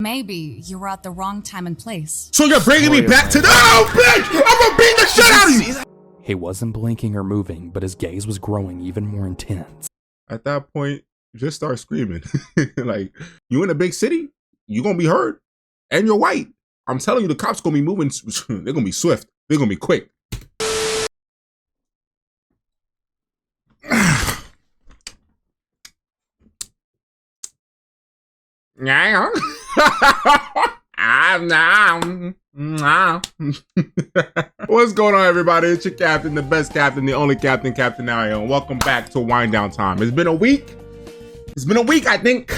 Maybe you were at the wrong time and place. So you're bringing me back to the— oh, bitch! I'm gonna beat the shit out of you! He wasn't blinking or moving, but his gaze was growing even more intense. At that point, just start screaming. Like, you in a big city, you gonna be heard. And you're white. I'm telling you, the cops gonna be moving. They're gonna be swift. They're gonna be quick. What's going on, everybody? It's your captain, the best captain, the only captain, Captain Ariel. Welcome back to Wind Down Time. It's been a week. I think.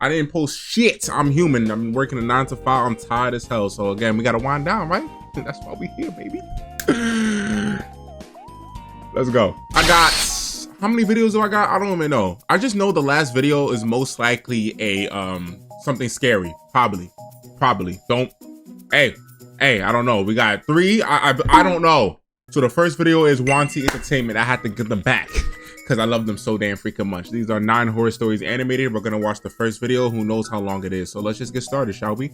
I didn't post shit. I'm human. I'm working a 9 to 5. I'm tired as hell. So again, we gotta wind down, right? That's why we here, baby. Let's go. I got— how many videos do I got? I don't even know. I just know the last video is most likely a something scary. Probably. Don't— hey, I don't know. We got 3. I don't know. So the first video is Wanty Entertainment. I had to get them back because I love them so damn freaking much. These are 9 horror stories animated. We're gonna watch the first video. Who knows how long it is? So let's just get started, shall we?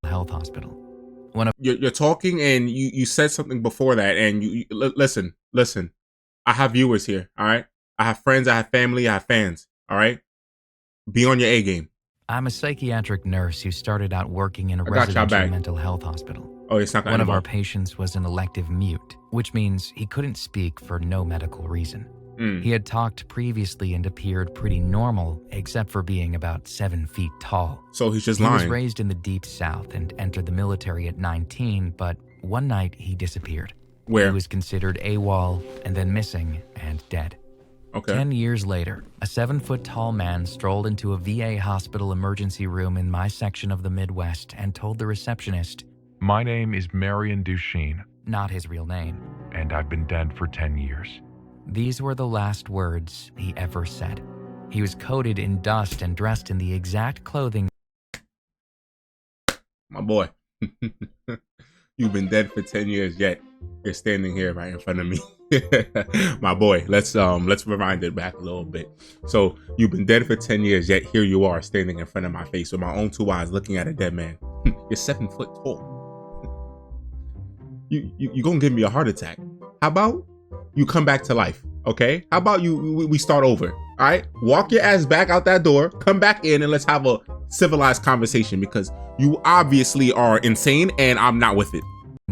Health hospital. You're talking and you said something before that, and you listen. I have viewers here, all right? I have friends, I have family, I have fans, all right? Be on your A game. I'm a psychiatric nurse who started out working in a residential mental health hospital. Oh, it's not gonna— one of our patients was an elective mute, which means he couldn't speak for no medical reason. He had talked previously and appeared pretty normal, except for being about 7 feet tall. So he's just lying. He was raised in the Deep South and entered the military at 19, but one night he disappeared. Where? He was considered AWOL and then missing and dead. Okay. 10 years later, a 7-foot-tall man strolled into a VA hospital emergency room in my section of the Midwest and told the receptionist, "My name is Marion Duchesne, not his real name, and I've been dead for 10 years. These were the last words he ever said. He was coated in dust and dressed in the exact clothing. My boy, you've been dead for 10 years, yet you're standing here right in front of me. My boy, let's rewind it back a little bit. So you've been dead for 10 years, yet here you are standing in front of my face with my own 2 eyes looking at a dead man. You're 7 foot tall. You gonna give me a heart attack. How about you come back to life, okay? How about we start over, all right? Walk your ass back out that door, come back in, and let's have a civilized conversation, because you obviously are insane and I'm not with it.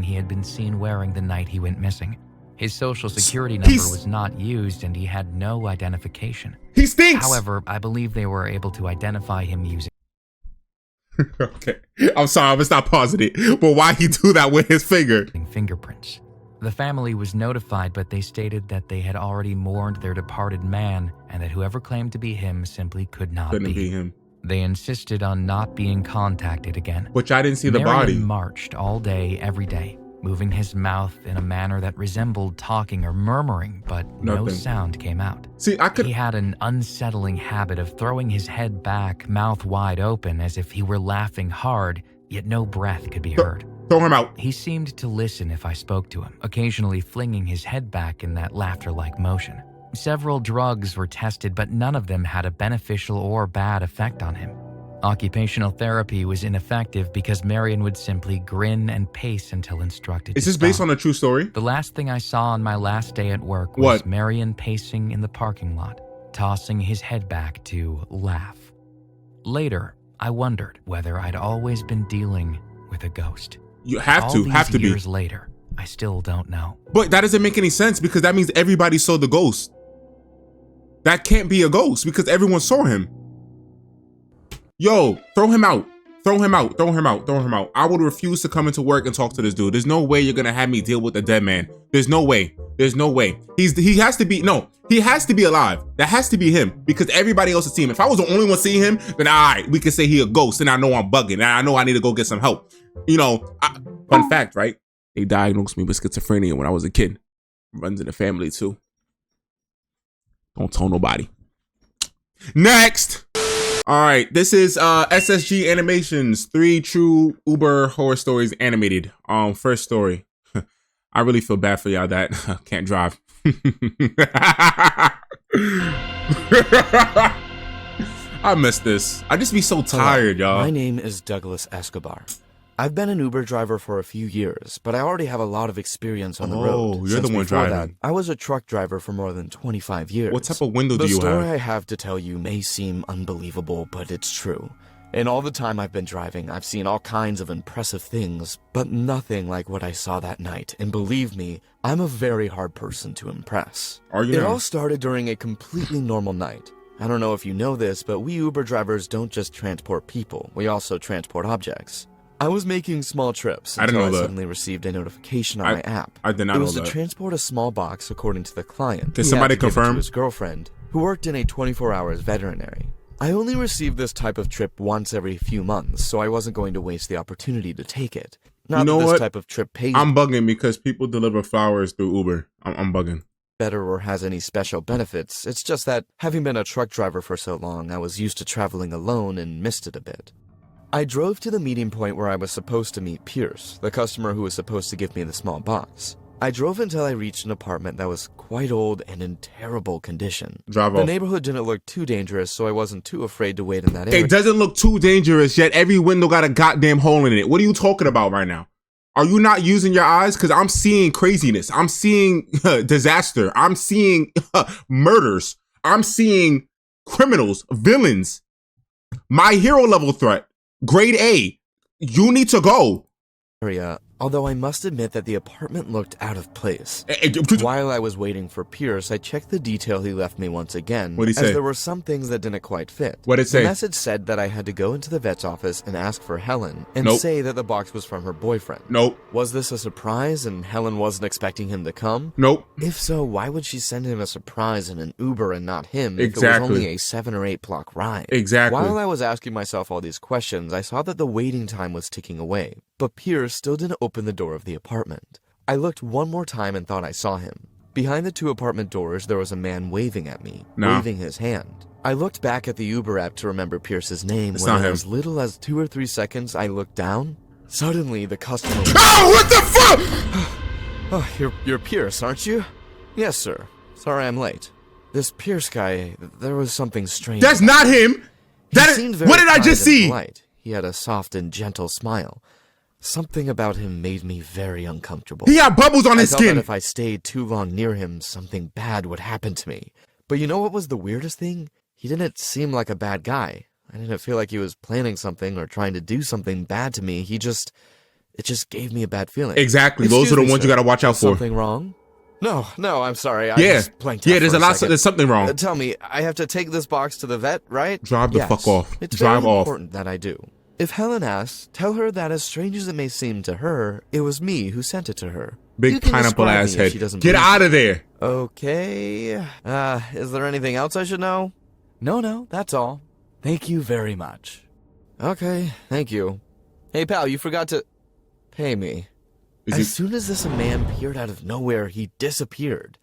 He had been seen wearing the night he went missing. His social security number was not used and he had no identification. He stinks! However, I believe they were able to identify him using— okay, I'm sorry, I'm gonna stop pausing it, but why he do that with his finger? Fingerprints. The family was notified, but they stated that they had already mourned their departed man and that whoever claimed to be him simply couldn't be him. They insisted on not being contacted again. Which I didn't see the body. Marion marched all day, every day, moving his mouth in a manner that resembled talking or murmuring, but no sound came out. See, He had an unsettling habit of throwing his head back, mouth wide open, as if he were laughing hard, yet no breath could be heard. Throw him out. He seemed to listen if I spoke to him, occasionally flinging his head back in that laughter-like motion. Several drugs were tested, but none of them had a beneficial or bad effect on him. Occupational therapy was ineffective because Marion would simply grin and pace until instructed to Is this stop. based on a true story? The last thing I saw on my last day at work was Marion pacing in the parking lot, tossing his head back to laugh. Later, I wondered whether I'd always been dealing with a ghost. You have to be. Years later, I still don't know. But that doesn't make any sense, because that means everybody saw the ghost. That can't be a ghost because everyone saw him. Yo, throw him out. Throw him out. I would refuse to come into work and talk to this dude. There's no way you're gonna have me deal with a dead man. There's no way. He has to be alive. That has to be him, because everybody else has seen him. If I was the only one seeing him, then all right, we could say he a ghost, and I know I'm bugging, and I know I need to go get some help. You know, fun fact, right? They diagnosed me with schizophrenia when I was a kid. Runs in the family too. Don't tell nobody. Next. All right, this is SSG Animations, 3 true Uber horror stories animated. First story. I really feel bad for y'all that can't drive. I miss this. I just be so tired, y'all. My name is Douglas Escobar. I've been an Uber driver for a few years, but I already have a lot of experience on the road. Oh, you're the one before driving. that, I was a truck driver for more than 25 years. What type of window do you have? The story I have to tell you may seem unbelievable, but it's true. In all the time I've been driving, I've seen all kinds of impressive things, but nothing like what I saw that night. And believe me, I'm a very hard person to impress. Are you It now? all started during a completely normal night. I don't know if you know this, but we Uber drivers don't just transport people, we also transport objects. I was making small trips I didn't until know I that. suddenly received a notification on my app. I did not It know was that. to transport a small box according to the client. Can He somebody had to give it to confirm? his girlfriend, who worked in a 24-hour veterinary. I only received this type of trip once every few months, so I wasn't going to waste the opportunity to take it. Not You know that this what? type of trip pays I'm bugging because people deliver flowers through Uber. I'm bugging. better or has any special benefits. It's just that, having been a truck driver for so long, I was used to traveling alone and missed it a bit. I drove to the meeting point where I was supposed to meet Pierce, the customer who was supposed to give me the small box. I drove until I reached an apartment that was quite old and in terrible condition. Drive The off. neighborhood didn't look too dangerous, so I wasn't too afraid to wait in that area. It doesn't look too dangerous, yet every window got a goddamn hole in it. What are you talking about right now? Are you not using your eyes? Because I'm seeing craziness. I'm seeing disaster. I'm seeing murders. I'm seeing criminals, villains. My hero level threat, grade A. You need to go. Although I must admit that the apartment looked out of place. While I was waiting for Pierce, I checked the detail he left me once again, What'd he as say? there were some things that didn't quite fit. What'd it say? The message said that I had to go into the vet's office and ask for Helen, and Nope. say that the box was from her boyfriend. Nope. Was this a surprise and Helen wasn't expecting him to come? Nope. If so, why would she send him a surprise in an Uber and not him if it Exactly. was only a 7 or 8 block ride? Exactly. While I was asking myself all these questions, I saw that the waiting time was ticking away, but Pierce still didn't open the door of the apartment. I looked one more time and thought I saw him. Behind the 2 apartment doors, there was a man waving at me, No. waving his hand. I looked back at the Uber app to remember Pierce's name. It's when not in him. as little as 2 or 3 seconds, I looked down. Suddenly, the customer... Oh, what the fuck? Oh, you're Pierce, aren't you? Yes, sir. Sorry I'm late. This Pierce guy, there was something strange. That's not him. That He is. seemed very What did I kind just and see? polite. He had a soft and gentle smile. Something about him made me very uncomfortable. He had bubbles on I his felt skin. that if I stayed too long near him, something bad would happen to me. But you know what was the weirdest thing? He didn't seem like a bad guy. I didn't feel like he was planning something or trying to do something bad to me. It just gave me a bad feeling. Exactly. Those Excuse are the me, ones you sir. gotta watch out Is for. Something wrong? No, I'm sorry. I Yeah. just blanked out Yeah, there's for a lot. second. There's something wrong. Tell me, I have to take this box to the vet, right? Drive the Yes. fuck off. It's Drive very off. important that I do. If Helen asks, tell her that as strange as it may seem to her, it was me who sent it to her. Big You can pineapple describe ass me if head. she doesn't Get believe out me. of there. Okay. Is there anything else I should know? No, that's all. Thank you very much. Okay, thank you. Hey pal, you forgot to pay me. Is As he- soon as this man appeared out of nowhere, he disappeared.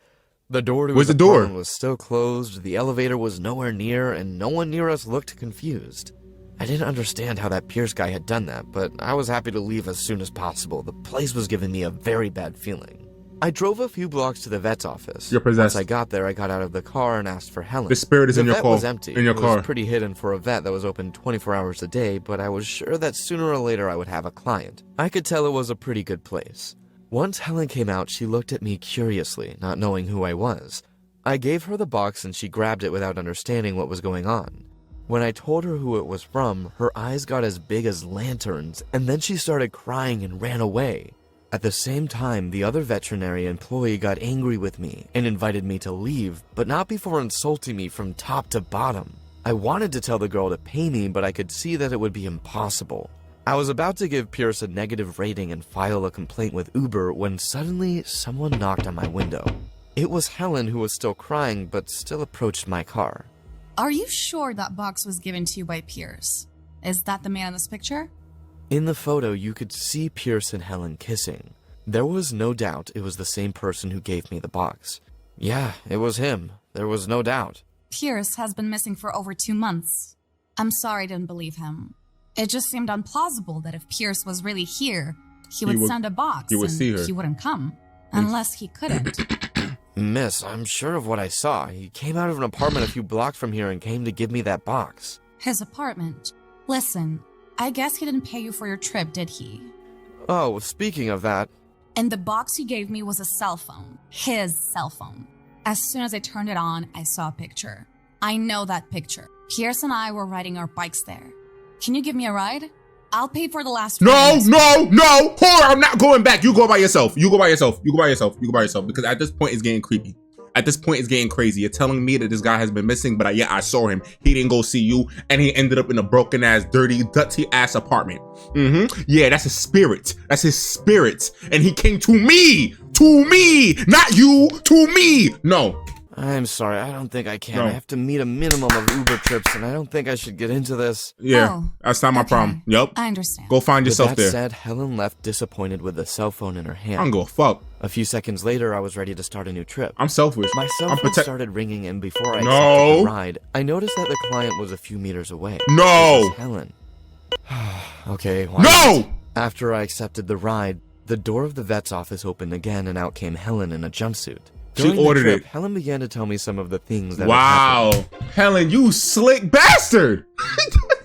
The door to Where's his the door? apartment was still closed, the elevator was nowhere near, and no one near us looked confused. I didn't understand how that Pierce guy had done that, but I was happy to leave as soon as possible. The place was giving me a very bad feeling. I drove a few blocks to the vet's office. You're possessed. Once I got there, I got out of the car and asked for Helen. The spirit is The in your vet car. was empty. In your It car. was pretty hidden for a vet that was open 24 hours a day, but I was sure that sooner or later I would have a client. I could tell it was a pretty good place. Once Helen came out, she looked at me curiously, not knowing who I was. I gave her the box and she grabbed it without understanding what was going on. When I told her who it was from, her eyes got as big as lanterns, and then she started crying and ran away. At the same time, the other veterinary employee got angry with me and invited me to leave, but not before insulting me from top to bottom. I wanted to tell the girl to pay me, but I could see that it would be impossible. I was about to give Pierce a negative rating and file a complaint with Uber when suddenly someone knocked on my window. It was Helen, who was still crying but still approached my car. Are you sure that box was given to you by Pierce? Is that the man in this picture? In the photo, you could see Pierce and Helen kissing. There was no doubt it was the same person who gave me the box. Yeah, it was him. There was no doubt. Pierce has been missing for over 2 months. I'm sorry I didn't believe him. It just seemed implausible that if Pierce was really here, he would send a box he would and see her. he wouldn't come. Unless he couldn't. Miss, I'm sure of what I saw. He came out of an apartment a few blocks from here and came to give me that box. His apartment. Listen, I guess he didn't pay you for your trip, did he? Oh, speaking of that, In the box he gave me was a cell phone. His cell phone. As soon as I turned it on, I saw a picture. I know that picture. Pierce and I were riding our bikes there. Can you give me a ride? I'll pay for the last No, ride. no, no. Whore, I'm not going back. You go by yourself. You go by yourself. You go by yourself. You go by yourself. Because at this point, it's getting creepy. At this point, it's getting crazy. You're telling me that this guy has been missing, but I saw him. He didn't go see you, and he ended up in a broken-ass, dirty, dirty-ass apartment. Yeah, that's his spirit. That's his spirit. And he came to me. To me. Not you. To me. No. I'm sorry, I don't think I can. No. I have to meet a minimum of Uber trips, and I don't think I should get into this. Yeah, Oh, that's not my okay. problem. Yup. I understand. Go find With yourself that there. said, Helen left disappointed with the cell phone in her I don't hand. go fuck. A few seconds later, I was ready to start a new trip. I'm selfish. My cell I'm phone protect- started ringing, and before I No. accepted the ride, I noticed that the client was a few meters away. No. It was Helen. Okay, why No! not? After I accepted the ride, the door of the vet's office opened again, and out came Helen in a jumpsuit. She During the ordered trip, it. Helen began to tell me some of the things that had happened. Wow. Helen, you slick bastard.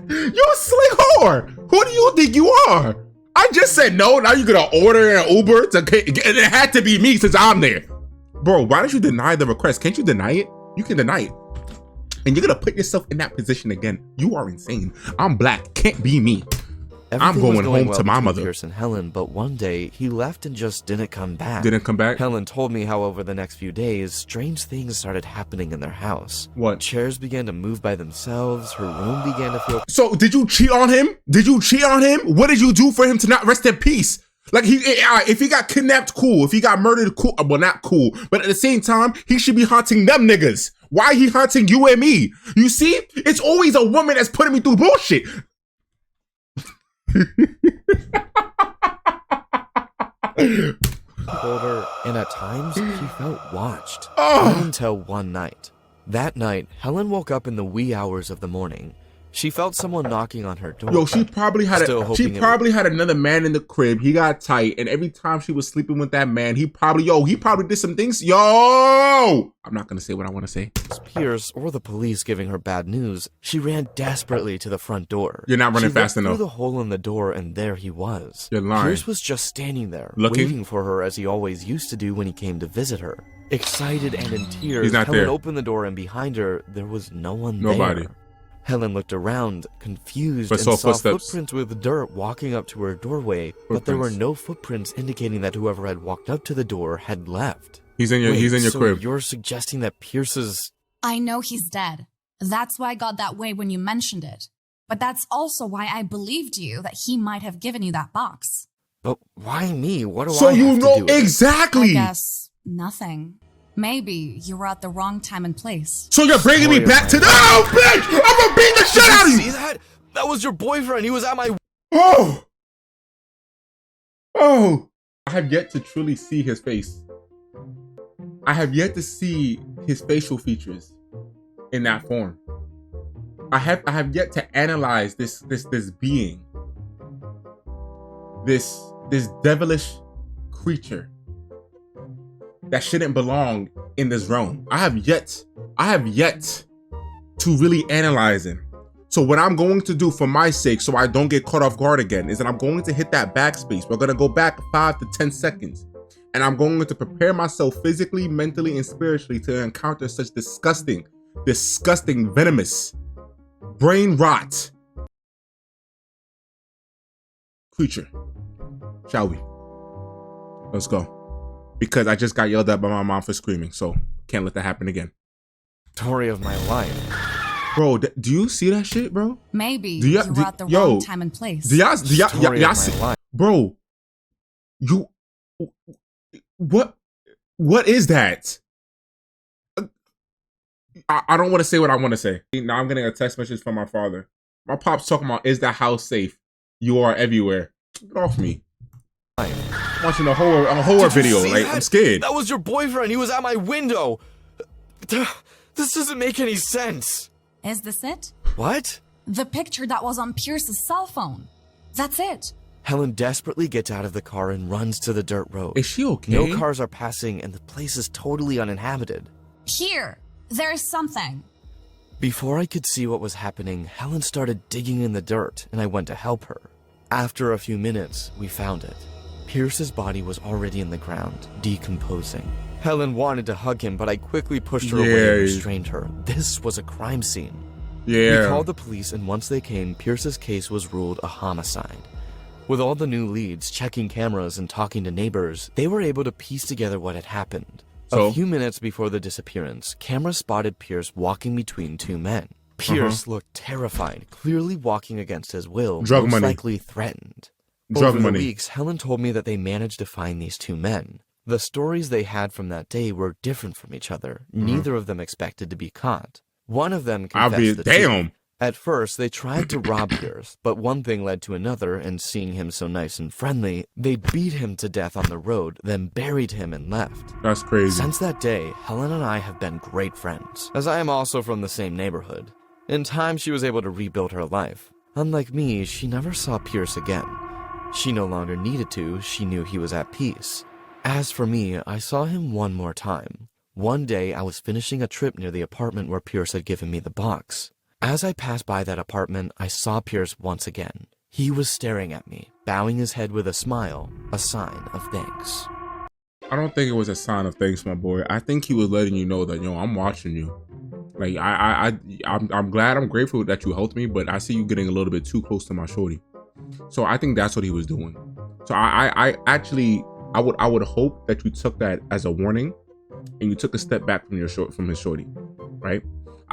You slick whore. Who do you think you are? I just said no. Now you're going to order an Uber and it had to be me since I'm there. Bro, why don't you deny the request? Can't you deny it? You can deny it. And you're going to put yourself in that position again. You are insane. I'm black. Can't be me. Everything going was home well to my between mother. Pierce and Helen, but one day he left and just didn't come back. Didn't come back? Helen told me how over the next few days, strange things started happening in their house. What? Chairs began to move by themselves. Her room began to feel. So did you cheat on him? Did you cheat on him? What did you do for him to not rest in peace? Like if he got kidnapped, cool. If he got murdered, cool. Well, not cool. But at the same time, he should be haunting them niggas. Why he haunting you and me? You see, it's always a woman that's putting me through bullshit. Told her, and at times she felt watched. Oh. Until one night. That night, Helen woke up in the wee hours of the morning. She felt someone knocking on her door. Yo, she probably had Still hoping had another man in the crib. He got tight, and every time she was sleeping with that man, he probably did some things. Yo, I'm not gonna say what I want to say. Pierce or the police giving her bad news, she ran desperately to the front door. You're not running She fast looked enough. through the hole in the door, and there he was. You're lying. Pierce was just standing there, Looking? waiting for her as he always used to do when he came to visit her. Excited and in tears, He's not Helen there. opened the door, and behind her, there was no one Nobody. there. Helen looked around, confused, But and saw saw footsteps. footprints with dirt walking up to her doorway, but there were Footprints. no footprints indicating that whoever had walked up to the door had left. He's in your Wait, so crib. You're suggesting that Pierce's... I know he's dead. That's why I got that way when you mentioned it. But that's also why I believed you that he might have given you that box. But why me? What do So I you have to know do with it? exactly. I guess nothing. Maybe you were at the wrong time and place. So you're bringing me Story of back my to the life. bitch. I'm gonna beat the shit Did out of you you. see that? That was your boyfriend. He was at my... Oh. I have yet to truly see his face. I have yet to see his facial features in that form. I have yet to analyze this being. This devilish creature that shouldn't belong in this realm. I have yet to really analyze him. So what I'm going to do for my sake, so I don't get caught off guard again, is that I'm going to hit that backspace. We're going to go back 5 to 10 seconds. And I'm going to prepare myself physically, mentally, and spiritually to encounter such disgusting, venomous, brain rot creature. Shall we? Let's go. Because I just got yelled at by my mom for screaming, so can't let that happen again. Story of my life. Bro, do you see that shit, bro? Maybe you were at the yo, wrong time and place. Do y'all Story of my see? life. Bro, what is that? I don't want to say what I want to say. Now I'm getting a text message from my father. My pop's talking about, is the house safe? You are everywhere. Get off me. I'm watching a horror Did you video. see Like, that? I'm scared. That was your boyfriend. He was at my window. This doesn't make any sense. Is this it? What? The picture that was on Pierce's cell phone. That's it. Helen desperately gets out of the car and runs to the dirt road. Is she okay? No cars are passing and the place is totally uninhabited. Here, there is something. Before I could see what was happening, Helen started digging in the dirt, and I went to help her. After a few minutes, we found it. Pierce's body was already in the ground, decomposing. Helen wanted to hug him, but I quickly pushed her away and restrained her. This was a crime scene. We called the police, and once they came, Pierce's case was ruled a homicide. With all the new leads, checking cameras, and talking to neighbors, they were able to piece together what had happened. A few minutes before the disappearance, cameras spotted Pierce walking between two men. Pierce looked terrified, clearly walking against his will, most likely threatened. Over the weeks, Helen told me that they managed to find these two men. The stories they had from that day were different from each other. Neither of them expected to be caught. One of them confessed the truth. At first, they tried to rob Pierce, but one thing led to another, and seeing him so nice and friendly, they beat him to death on the road, then buried him and left. That's crazy. Since that day, Helen and I have been great friends, as I am also from the same neighborhood. In time, she was able to rebuild her life. Unlike me, she never saw Pierce again. She no longer needed to, she knew he was at peace. As for me, I saw him one more time. One day, I was finishing a trip near the apartment where Pierce had given me the box. As I passed by that apartment, I saw Pierce once again. He was staring at me, bowing his head with a smile, a sign of thanks. I don't think it was a sign of thanks, my boy. I think he was letting you know that, yo, I'm watching you. Like, I'm glad, I'm grateful that you helped me, but I see you getting a little bit too close to my shorty. So I think that's what he was doing. So I would hope that you took that as a warning and you took a step back from his shorty, right?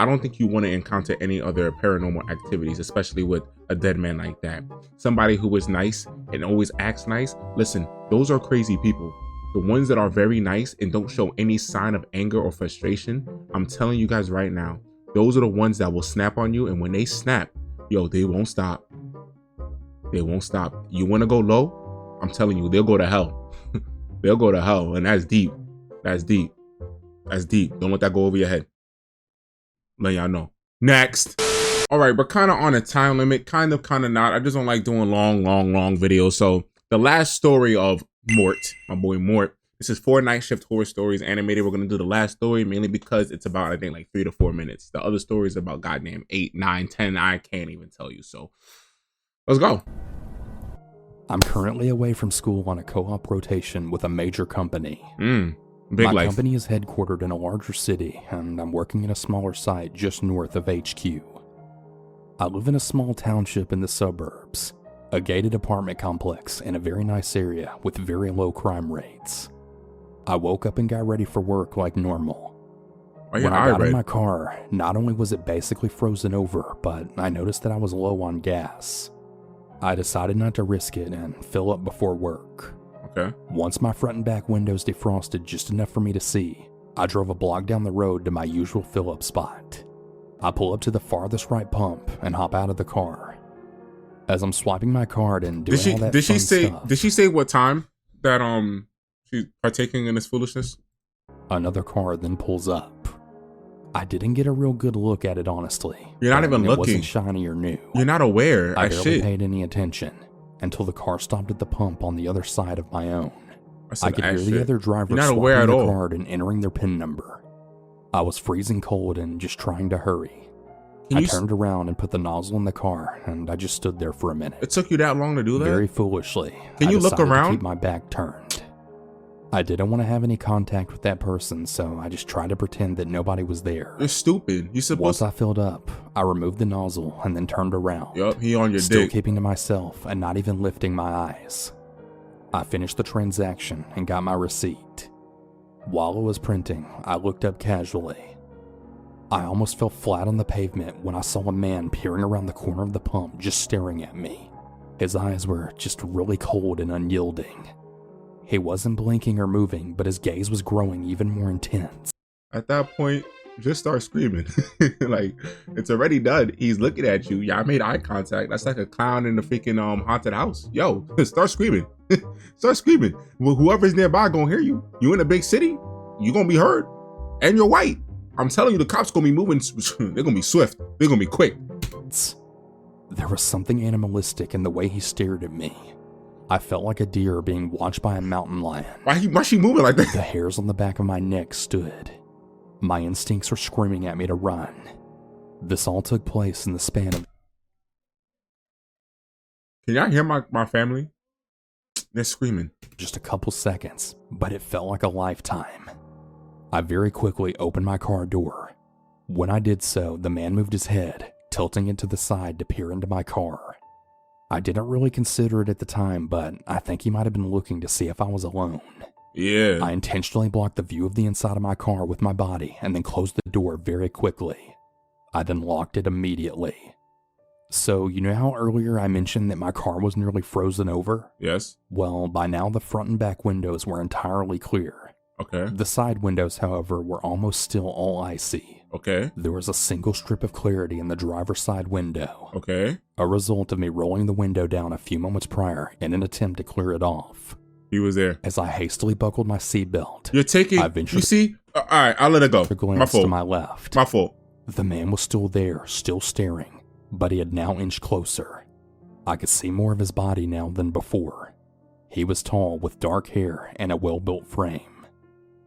I don't think you want to encounter any other paranormal activities, especially with a dead man like that. Somebody who is nice and always acts nice. Listen, those are crazy people. The ones that are very nice and don't show any sign of anger or frustration, I'm telling you guys right now, those are the ones that will snap on you. And when they snap, yo, they won't stop. They won't stop. You want to go low? I'm telling you, they'll go to hell. They'll go to hell. And that's deep. That's deep. That's deep. Don't let that go over your head. Let y'all know. Next. All right, we're kind of on a time limit. Kind of not. I just don't like doing long videos. So the last story of Mort, my boy Mort. This is 4 Night Shift Horror Stories animated. We're going to do the last story mainly because it's about, I think, like 3 to 4 minutes. The other story is about goddamn 8, 9, 10. I can't even tell you. So let's go. I'm currently away from school on a co-op rotation with a major company. Big life. Company is headquartered in a larger city, and I'm working in a smaller site just north of HQ. I live in a small township in the suburbs, a gated apartment complex in a very nice area with very low crime rates. I woke up and got ready for work like normal. When I got in my car, not only was it basically frozen over, but I noticed that I was low on gas. I decided not to risk it and fill up before work. Okay. Once my front and back windows defrosted just enough for me to see, I drove a block down the road to my usual fill-up spot. I pull up to the farthest right pump and hop out of the car. As I'm swiping my card and doing all that fun stuff, did she say what time that she's partaking in this foolishness? Another car then pulls up. I didn't get a real good look at it, honestly. You're not even looking. It wasn't shiny or new. You're not aware. I barely paid any attention until the car stopped at the pump on the other side of my own. I could hear the other driver swapping their card and entering their PIN number. I was freezing cold and just trying to hurry. I turned around and put the nozzle in the car, and I just stood there for a minute. It took you that long to do that? Very foolishly. Can you look around? To keep my back turned. I didn't want to have any contact with that person, so I just tried to pretend that nobody was there. You're stupid. You supposed. Once I filled up, I removed the nozzle and then turned around. Yup, he on your still dick. Keeping to myself and not even lifting my eyes. I finished the transaction and got my receipt. While it was printing, I looked up casually. I almost fell flat on the pavement when I saw a man peering around the corner of the pump just staring at me. His eyes were just really cold and unyielding. He wasn't blinking or moving, but his gaze was growing even more intense. At that point, just start screaming. Like, it's already done. He's looking at you. Y'all made eye contact. That's like a clown in the freaking haunted house. Yo, start screaming. Start screaming. Well, whoever's nearby gonna hear you. You in a big city, you gonna be heard. And you're white. I'm telling you, the cops gonna be moving. They're gonna be swift. They're gonna be quick. There was something animalistic in the way he stared at me. I felt like a deer being watched by a mountain lion. Why she moving like that? The hairs on the back of my neck stood. My instincts were screaming at me to run. This all took place in the span of Can y'all hear my family? They're screaming. just a couple seconds, but it felt like a lifetime. I very quickly opened my car door. When I did so, the man moved his head, tilting it to the side to peer into my car. I didn't really consider it at the time, but I think he might have been looking to see if I was alone. Yeah. I intentionally blocked the view of the inside of my car with my body and then closed the door very quickly. I then locked it immediately. So, you know how earlier I mentioned that my car was nearly frozen over? Yes. Well, by now the front and back windows were entirely clear. Okay. The side windows, however, were almost still all icy. Okay. There was a single strip of clarity in the driver's side window. Okay. A result of me rolling the window down a few moments prior in an attempt to clear it off. He was there. As I hastily buckled my seatbelt, You're taking. I ventured You see? All right, I'll let it go. to My glance fault. to my left. My fault. The man was still there, still staring, but he had now inched closer. I could see more of his body now than before. He was tall, with dark hair and a well-built frame.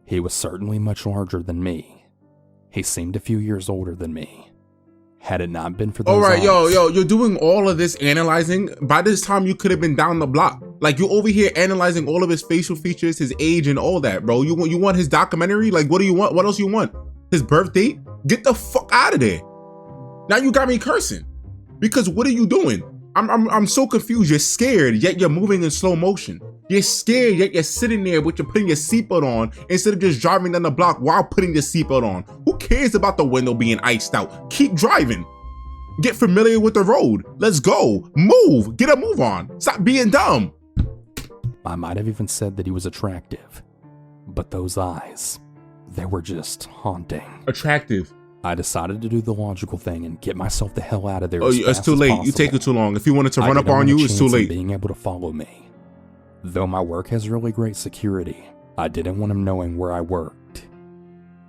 He was certainly much larger than me. He seemed a few years older than me. Had it not been for those All right, eyes, you're doing all of this analyzing. By this time, you could have been down the block. Like, you over here analyzing all of his facial features, his age, and all that, bro. You want his documentary? Like, what do you want? What else you want? His birth date? Get the fuck out of there. Now you got me cursing. Because what are you doing? I'm so confused. You're scared, yet you're moving in slow motion. You're scared, yet you're sitting there with you're putting your seatbelt on instead of just driving down the block while putting your seatbelt on. Who cares about the window being iced out? Keep driving. Get familiar with the road. Let's go. Move. Get a move on. Stop being dumb. I might have even said that he was attractive. But those eyes, they were just haunting. Attractive. I decided to do the logical thing and get myself the hell out of there. Oh, as it's fast too as late. possible. You take it too long. If he wanted to I run up didn't on want a you, it's too chance of late. being able to follow me. Though my work has really great security, I didn't want him knowing where I worked.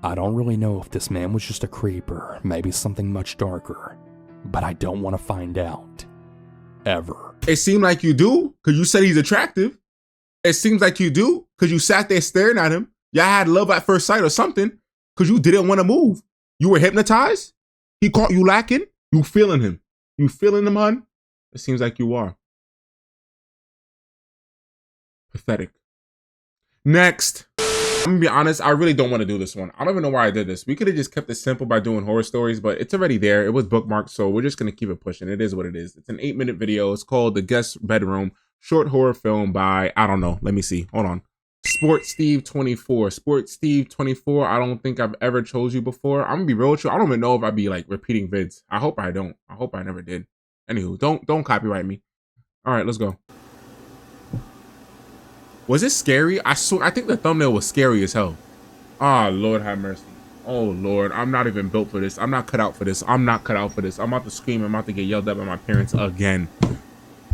I don't really know if this man was just a creep or maybe something much darker, but I don't want to find out. Ever. It seemed like you do, because you said he's attractive. It seems like you do, because you sat there staring at him. Y'all had love at first sight or something, because you didn't want to move. You were hypnotized. He caught you lacking. You feeling him. You feeling him, hun? It seems like you are. Pathetic. Next. I'm gonna be honest, I really don't want to do this one. I don't even know why I did this. We could have just kept it simple by doing horror stories, but it's already there. It was bookmarked, so we're just gonna keep it pushing. It is what it is. It's an 8-minute video. It's called The Guest Bedroom, short horror film by, I don't know. Let me see. Hold on. Sport Steve 24. Sport Steve 24. I don't think I've ever chose you before. I'm gonna be real with you. I don't even know if I'd be like repeating vids. I hope I don't. I hope I never did. Anywho, don't copyright me. All right, let's go. Was it scary? I think the thumbnail was scary as hell. Ah, Lord have mercy. Oh Lord, I'm not even built for this. I'm not cut out for this. I'm not cut out for this. I'm about to scream. I'm about to get yelled at by my parents again.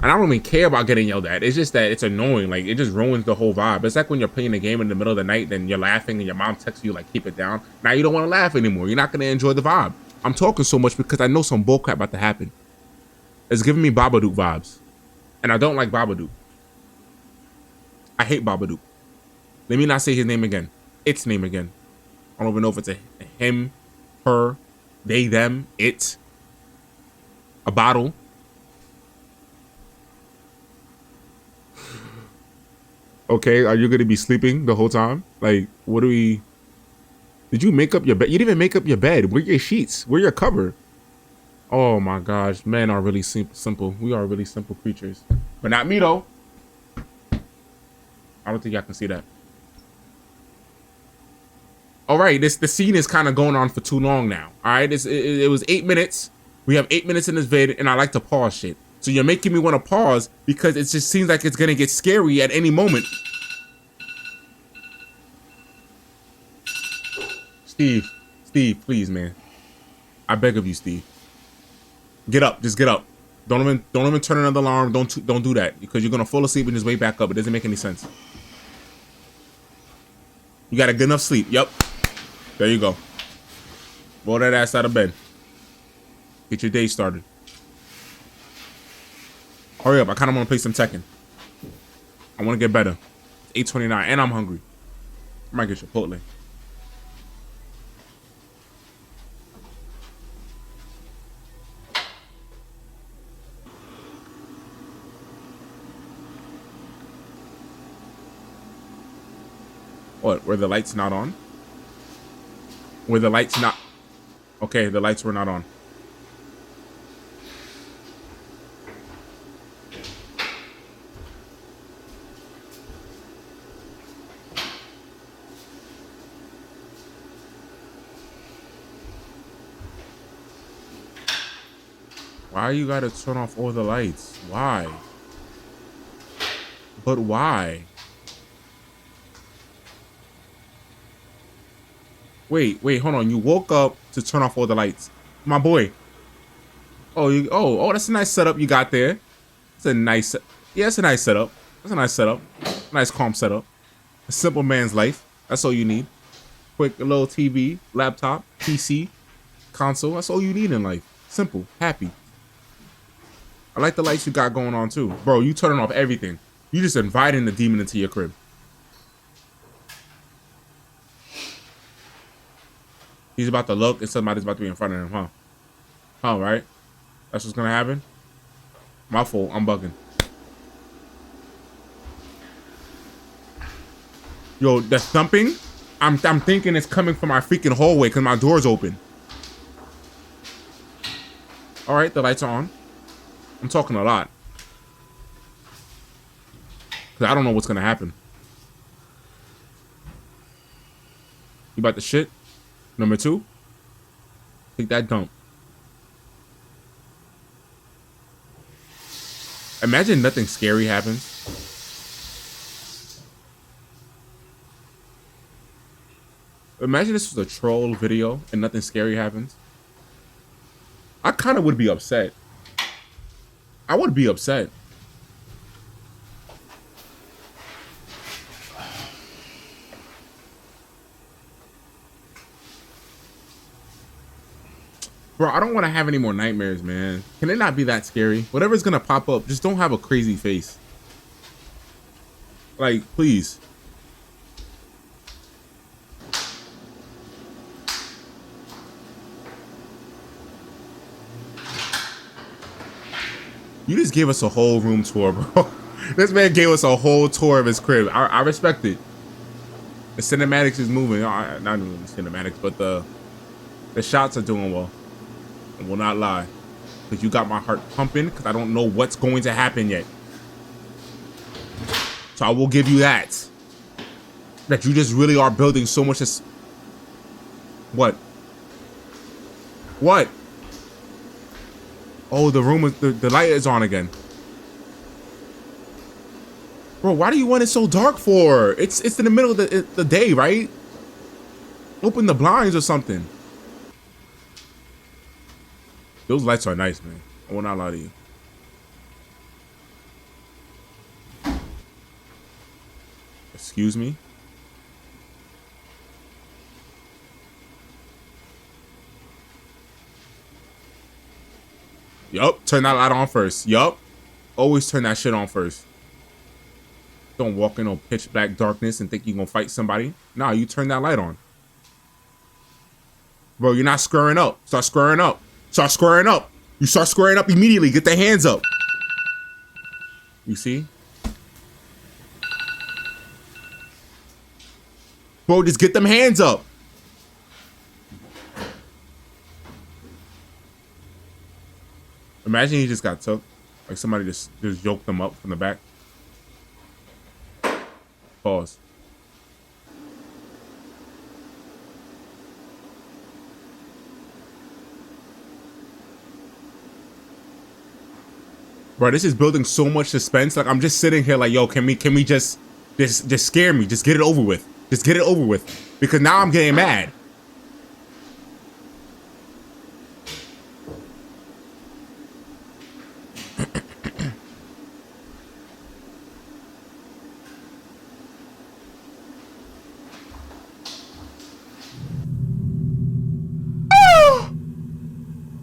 And I don't even care about getting yelled at. It's just that it's annoying. Like, it just ruins the whole vibe. It's like when you're playing a game in the middle of the night, then you're laughing and your mom texts you like, keep it down. Now you don't want to laugh anymore. You're not going to enjoy the vibe. I'm talking so much because I know some bullcrap about to happen. It's giving me Babadook vibes. And I don't like Babadook. I hate Babadook. Let me not say his name again. Its name again. I don't even know if it's a him, her, they, them, it, a bottle. Okay, are you going to be sleeping the whole time? Like, what do we... Did you make up your bed? You didn't even make up your bed. Where are your sheets? Where your cover? Oh my gosh, men are really simple. We are really simple creatures. But not me, though. I don't think y'all can see that. All right, the scene is kind of going on for too long now. All right, it was 8 minutes. We have 8 minutes in this vid, and I like to pause shit. So you're making me want to pause because it just seems like it's going to get scary at any moment. Steve, please, man. I beg of you, Steve. Get up, just get up. Don't even turn another alarm. Don't do that because you're going to fall asleep and just wake back up. It doesn't make any sense. You got a good enough sleep. Yep. There you go. Roll that ass out of bed. Get your day started. Hurry up. I kind of want to play some Tekken. I want to get better. It's 8:29 and I'm hungry. I might get Chipotle. What? Were the lights not on? Were the lights not? Okay, the lights were not on. Why you gotta turn off all the lights? Why? But why? Wait, hold on. You woke up to turn off all the lights. My boy. Oh, that's a nice setup you got there. It's a nice, yeah, it's a nice setup. That's a nice setup. Nice calm setup. A simple man's life. That's all you need. Quick little TV, laptop, PC, console. That's all you need in life. Simple, happy. I like the lights you got going on too. Bro, you turning off everything. You just inviting the demon into your crib. He's about to look and somebody's about to be in front of him, huh? Huh, right? That's what's gonna happen? My fault, I'm bugging. Yo, the thumping, I'm thinking it's coming from my freaking hallway because my door's open. All right, the lights are on. I'm talking a lot. Because I don't know what's gonna happen. You about to shit? Number 2, take that dump. Imagine nothing scary happens. Imagine this was a troll video and nothing scary happens. I kind of would be upset. I would be upset. Bro, I don't want to have any more nightmares, man. Can it not be that scary? Whatever's gonna pop up, just don't have a crazy face. Like, please. You just gave us a whole room tour, bro. This man gave us a whole tour of his crib. I respect it. The cinematics is moving. Not even the cinematics, but the shots are doing well. I will not lie, because you got my heart pumping, because I don't know what's going to happen yet. So I will give you that. That you just really are building so much. What? What? Oh, the room is, the light is on again. Bro, why do you want it so dark for? It's in the middle of the day, right? Open the blinds or something. Those lights are nice, man. I will not lie to you. Excuse me? Yup, turn that light on first. Yup. Always turn that shit on first. Don't walk in on pitch black darkness and think you're gonna fight somebody. Nah, you turn that light on. Bro, you're not squaring up. Start squaring up. Start squaring up. You start squaring up immediately. Get the hands up. You see? Bro, just get them hands up. Imagine he just got took. Like somebody just yoked them up from the back. Pause. Bro, this is building so much suspense. Like, I'm just sitting here like, yo, can we just scare me? Just get it over with. Just get it over with. Because now I'm getting mad.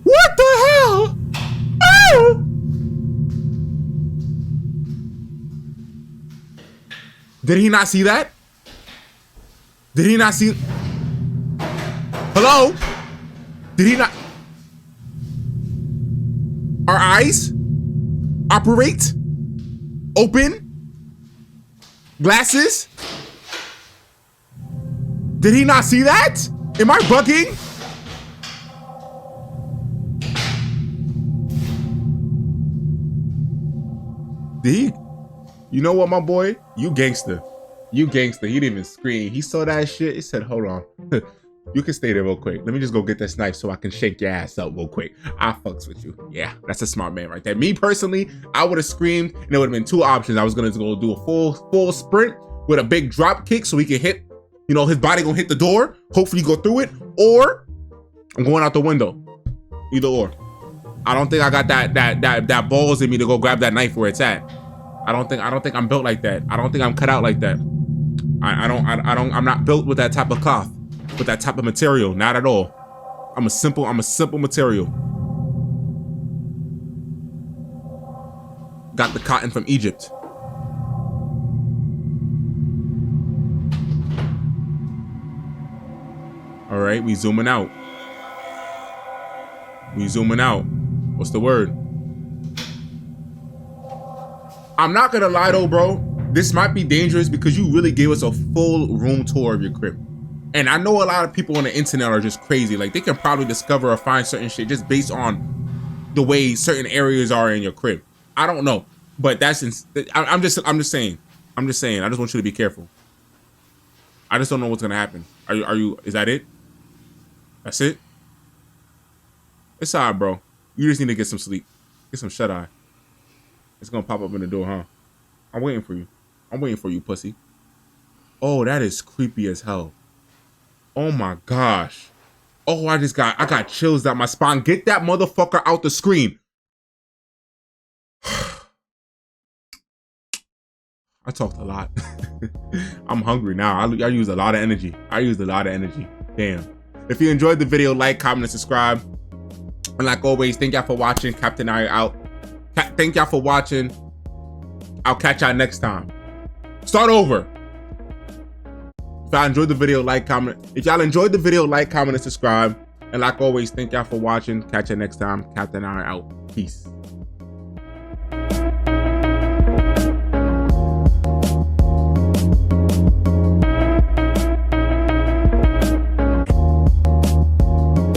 What the hell? Oh! Did he not see that? Did he not see? Hello? Did he not? Our eyes operate? Open? Glasses? Did he not see that? Am I bugging? Did he? You know what, my boy? You gangster. You gangster. He didn't even scream. He saw that shit. He said, hold on. You can stay there real quick. Let me just go get this knife so I can shake your ass up real quick. I fucks with you. Yeah, that's a smart man right there. Me personally, I would have screamed and there would have been two options. I was gonna go do a full sprint with a big drop kick so he can hit, you know, his body gonna hit the door, hopefully go through it, or I'm going out the window. Either or. I don't think I got that balls in me to go grab that knife where it's at. I don't think I'm built like that. I don't think I'm cut out like that. I'm not built with that type of cloth, with that type of material. Not at all. I'm a simple material. Got the cotton from Egypt. All right, we zooming out. We zooming out. What's the word? I'm not gonna lie though, bro. This might be dangerous because you really gave us a full room tour of your crib. And I know a lot of people on the internet are just crazy. Like they can probably discover or find certain shit just based on the way certain areas are in your crib. I don't know, but I'm just saying. I just want you to be careful. I just don't know what's gonna happen. Is that it? That's it? It's all right, bro. You just need to get some sleep. Get some shut eye. It's gonna pop up in the door, huh? I'm waiting for you. I'm waiting for you, pussy. Oh, that is creepy as hell. Oh my gosh. Oh, I got chills down my spine. Get that motherfucker out the screen. I talked a lot. I'm hungry now. I used a lot of energy. Damn. If you enjoyed the video, like, comment, and subscribe. And like always, thank y'all for watching. Captain I out. Thank y'all for watching. I'll catch y'all next time. Start over. If y'all enjoyed the video, like, comment. If y'all enjoyed the video, like, comment, and subscribe. And like always, thank y'all for watching. Catch you next time. Captain I out. Peace.